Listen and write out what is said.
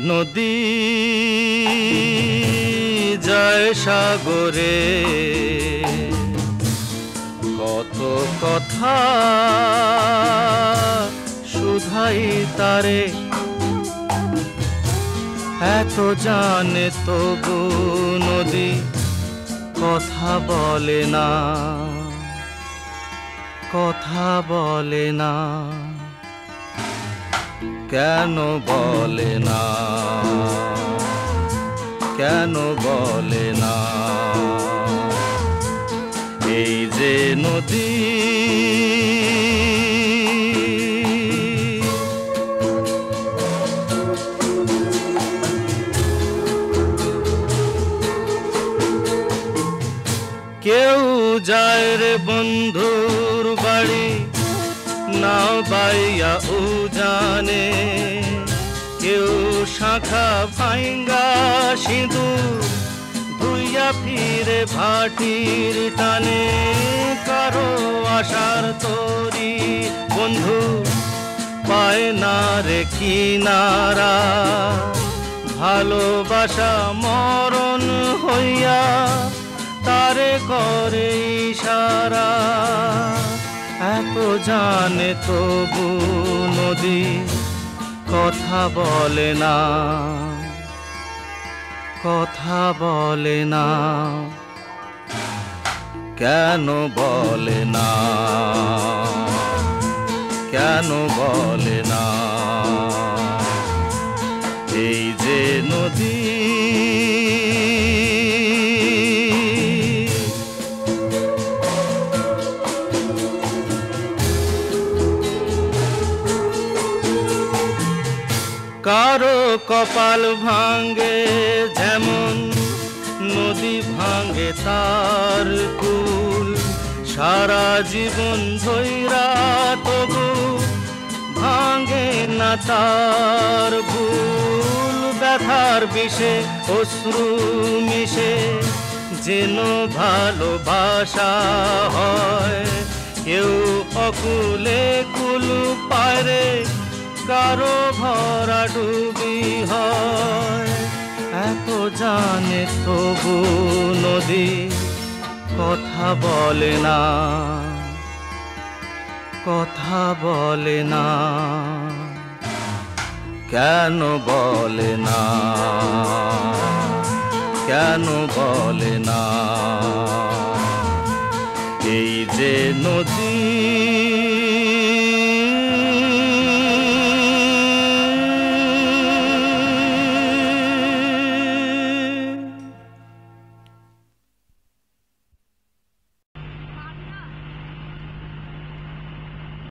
নদী যায় সাগরে, কত কথা শুধাই তারে, এত জানে তবু নদী কথা বলে না, কথা বলে না। কেন বলে না, কেন বলে না? এই যে নদী কেউ যায় রে বন্ধুর বাড়ি নাও বাইয়া উজানে, কেউ শাখা ভাঙ্গা সিঁদুর ধুইয়া ফিরে ভাটির টানে, কারো আশার তরি বন্ধু পায় না রে কিনারা, ভালোবাসা মরণ হইয়া তারে করে ইশারা, এত জানে তবু নদী কথা বলে না, কথা বলে না। কেন বলে না, কেন বলে না? এই যে নদী কারো কপাল ভাঙ্গে যেমন নদী ভাঙ্গে তার কুল, সারা জীবন ধইরা তবু ভাঙ্গে না তার ভুল, ব্যথার বিষে অশ্রু মিশে যেন ভালোবাসা হয়, কেউ অকুলে কুল পারে কারো ভরা ডুবি হয়, এত জানে তবু নদী কথা বলে না, কথা বলে না। কেন বলে না, কেন বলে না? এই যে নদী